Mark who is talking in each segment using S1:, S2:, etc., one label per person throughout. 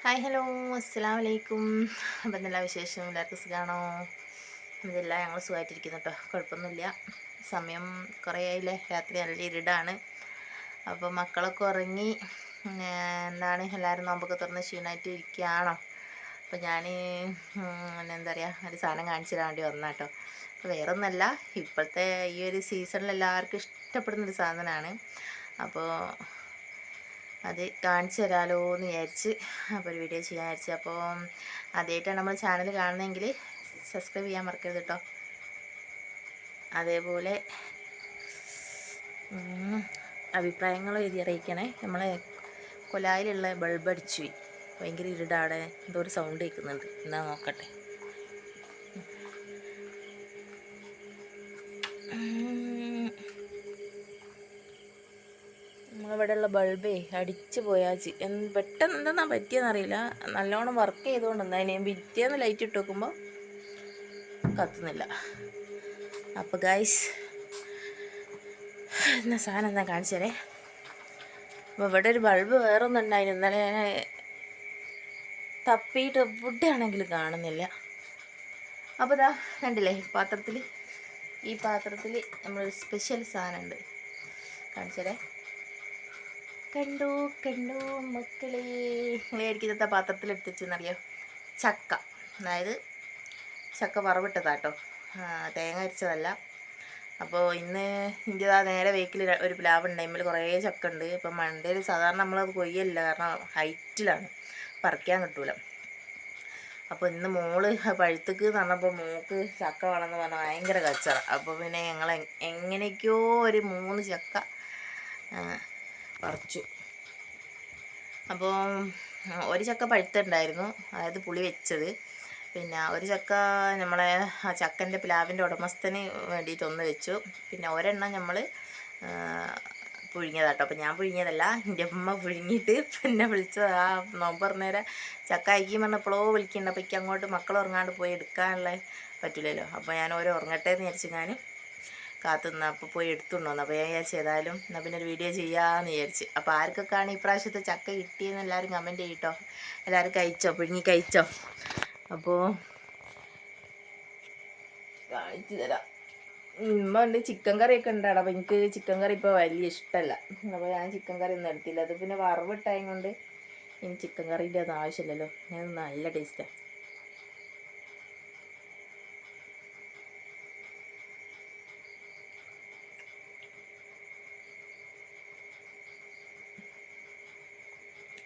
S1: Hi hello അസ്സലാമു അലൈക്കും. അപ്പം എന്തെല്ലാം വിശേഷം? എല്ലാവർക്കും സുഖമാണോ? അതെല്ലാം ഞങ്ങൾ സുഖമായിട്ടിരിക്കുന്നു കേട്ടോ, കുഴപ്പമൊന്നുമില്ല. സമയം കുറേ ആയില്ലേ, രാത്രി നല്ല ഇരുടാണ്. അപ്പോൾ മക്കളൊക്കെ ഉറങ്ങി. എന്താണ് എല്ലാവരും നോമ്പൊക്കെ തുറന്ന് ക്ഷീണമായിട്ട് ഇരിക്കുകയാണോ? അപ്പോൾ ഞാൻ എന്താ പറയുക, ഒരു സാധനം കാണിച്ചു തരാൻ വേണ്ടി വന്നാൽ കേട്ടോ. അപ്പോൾ വേറെ ഒന്നല്ല, ഇപ്പോഴത്തെ ഈ ഒരു സീസണിൽ എല്ലാവർക്കും ഇഷ്ടപ്പെടുന്നൊരു സാധനമാണ്. അപ്പോൾ അത് കാണിച്ചു തരാമല്ലോ എന്ന് വിചാരിച്ച് അപ്പോൾ ഒരു വീഡിയോ ചെയ്യാൻ വിചാരിച്ചു. അപ്പോൾ ആദ്യമായിട്ടാണ് നമ്മൾ ചാനൽ കാണുന്നതെങ്കിൽ സബ്സ്ക്രൈബ് ചെയ്യാൻ മറക്കരുത് കേട്ടോ. അതേപോലെ അഭിപ്രായങ്ങൾ എഴുതി അറിയിക്കണേ. നമ്മളെ കൊലായിലുള്ള ബൾബ് അടിച്ചു പോയി, ഭയങ്കര ഇരുടാടെ എന്തോ ഒരു സൗണ്ട് കേൾക്കുന്നുണ്ട്. എന്നാ നോക്കട്ടെ. നമ്മളിവിടെയുള്ള ബൾബേ അടിച്ചു പോയാൽ പെട്ടെന്ന് എന്താ പറ്റിയെന്നറിയില്ല. നല്ലോണം വർക്ക് ചെയ്തുകൊണ്ടെന്താ ഇനി പിറ്റേന്ന് ലൈറ്റ് ഇട്ട് നോക്കുമ്പോൾ കത്തുന്നില്ല. അപ്പോൾ ഗൈസ് എന്നാ സാധനം എന്താ കാണിച്ചു തരേ. അപ്പോൾ ഇവിടെ ഒരു ബൾബ് വേറൊന്നും ഉണ്ടായിരുന്നു. ഇന്നലെ ഞാൻ തപ്പിയിട്ട് എവിടെയാണെങ്കിലും കാണുന്നില്ല. അപ്പോൾ ഇതാ കണ്ടില്ലേ, ഈ പാത്രത്തിൽ നമ്മളൊരു സ്പെഷ്യൽ സാധനമുണ്ട്, കാണിച്ചു തരേ. കണ്ടു മക്കളെ, നിങ്ങളായിരിക്കും ഇന്നത്തെ പാത്രത്തിൽ എടുത്തുവെച്ചെന്നറിയോ? ചക്ക, അതായത് ചക്ക വറവിട്ടതാട്ടോ, തേങ്ങ അരച്ചതല്ല. അപ്പോൾ ഇന്ന് ഇന്ത്യതാ നേരെ വേക്കിൽ ഒരു പ്ലാവ് ഉണ്ട്, അതിന്മേൽ കുറേ ചക്ക ഉണ്ട്. ഇപ്പം മണ്ടയിൽ സാധാരണ നമ്മളത് കൊയ്യല്ല, കാരണം ഹൈറ്റിലാണ്, പറിക്കാൻ കിട്ടൂല. അപ്പോൾ ഇന്ന് മോള് പഴുത്തക്ക് എന്ന് പറഞ്ഞപ്പോൾ മോൾക്ക് ചക്ക വേണമെന്ന് പറഞ്ഞാൽ ഭയങ്കര കച്ചറ. അപ്പോൾ പിന്നെ ഞങ്ങൾ എങ്ങനെയൊക്കെയോ ഒരു 3 ചക്ക പറിച്ചു. അപ്പോൾ ഒരു ചക്ക പഴുത്തുണ്ടായിരുന്നു, അതായത് പുളി വെച്ചത്. പിന്നെ ഒരു ചക്ക നമ്മളെ ആ ചക്കൻ്റെ പ്ലാവിൻ്റെ ഉടമസ്ഥന് വേണ്ടിയിട്ടൊന്ന് വെച്ചു. പിന്നെ ഒരെണ്ണം നമ്മൾ പുഴുങ്ങിയതാട്ടോ. അപ്പോൾ ഞാൻ പുഴുങ്ങിയതല്ല, എൻ്റെ അമ്മ പുഴുങ്ങിയിട്ട് പിന്നെ വിളിച്ചത്. ആ നോമ്പ് പറഞ്ഞേരം ചക്ക അയക്കും പറഞ്ഞപ്പോഴോ വിളിക്കുന്നുണ്ട്. അപ്പോൾ എനിക്ക് അങ്ങോട്ട് മക്കൾ ഉറങ്ങാണ്ട് പോയി എടുക്കാനുള്ള പറ്റില്ലല്ലോ. അപ്പോൾ ഞാൻ ഓരോ ഉറങ്ങട്ടെ എന്ന് വിചാരിച്ച് ഞാൻ കാത്തുനിന്ന് അപ്പോൾ പോയി എടുത്തുകൊണ്ട് വന്നു. അപ്പോൾ ഞാൻ വിചാരിച്ചു ഏതായാലും എന്നാൽ പിന്നെ ഒരു വീഡിയോ ചെയ്യാമെന്ന് വിചാരിച്ച്. അപ്പോൾ ആർക്കൊക്കെയാണ് ഈ പ്രാവശ്യത്തെ ചക്ക കിട്ടിയെന്ന് എല്ലാവരും കമൻറ്റ് ചെയ്യട്ടോ. എല്ലാവരും കഴിച്ചോ, പുഴുങ്ങി കഴിച്ചോ? അപ്പോൾ കാണിച്ചു തരാം. ഉമ്മ ഉണ്ട്, ചിക്കൻ കറിയൊക്കെ ഉണ്ടാണ്. അപ്പോൾ എനിക്ക് ചിക്കൻ കറി ഇപ്പോൾ വലിയ ഇഷ്ടമല്ല. അപ്പോൾ ഞാൻ ചിക്കൻ കറി ഒന്നും എടുത്തില്ല. അത് പിന്നെ വറവിട്ടായത് കൊണ്ട് ഇനി ചിക്കൻ കറീൻ്റെ ഒന്നും ആവശ്യമില്ലല്ലോ. ഞാൻ നല്ല ടേസ്റ്റാണ്.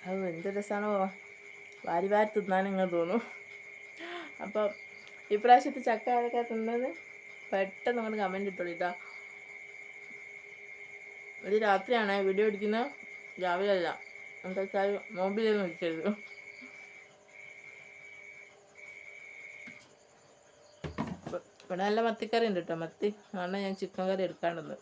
S1: അത് എന്ത് രസമാണോ, വാരി തിന്നാനും ഇങ്ങനെ തോന്നും. അപ്പോൾ ഇപ്രാവശ്യത്തെ ചക്ക ആരൊക്കെ തിന്നത് പെട്ടെന്ന് നമ്മൾ കമൻറ്റ് ഇട്ടോളൂ കേട്ടോ. ഇത് രാത്രിയാണ് വീഡിയോ എടുക്കുന്നത്, രാവിലെ അല്ല. എന്താ വെച്ചാൽ മൊബൈലൊന്നും വെക്കരുത്. ഇവിടെ നല്ല മത്തിക്കറി ഉണ്ട് കേട്ടോ, മത്തി. അതുകൊണ്ട് ഞാൻ ചിക്കൻ കറി എടുക്കാണ്ടെന്ന്.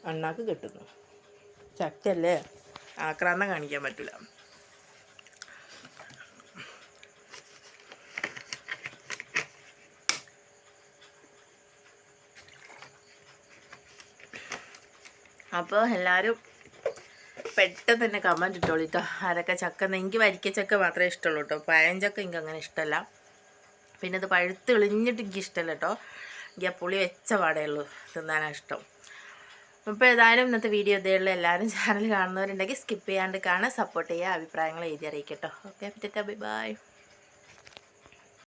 S1: അണ്ണാക്ക് കിട്ടുന്നു, ചക്കല്ലേ, ആക്രാന്തം കാണിക്കാൻ പറ്റില്ല. അപ്പോൾ എല്ലാവരും പെട്ടെന്ന് തന്നെ കമൻറ്റ് ഇട്ടോളൂ കേട്ടോ. ആരൊക്കെ ചക്ക, എനിക്ക് വരിക്കച്ചക്ക മാത്രമേ ഇഷ്ടമുള്ളൂ കേട്ടോ. പഴഞ്ചക്ക എനിക്ക് അങ്ങനെ ഇഷ്ടമല്ല. പിന്നെ ഇത് പഴുത്ത് എളിഞ്ഞിട്ട് എനിക്ക് ഇഷ്ടമല്ല കേട്ടോ. എനിക്ക് ആ പുളി വെച്ച പാടേ ഉള്ളൂ തിന്നാനാണ് ഇഷ്ടം. അപ്പോൾ ഏതായാലും ഇന്നത്തെ വീഡിയോ ഇതേയുള്ള. എല്ലാവരും ചാനൽ കാണുന്നവരുണ്ടെങ്കിൽ സ്കിപ്പ് ചെയ്യാണ്ട് കാണാൻ, സപ്പോർട്ട് ചെയ്യുക, അഭിപ്രായങ്ങൾ എഴുതി അറിയിക്കട്ടോ. Okay, bye bye.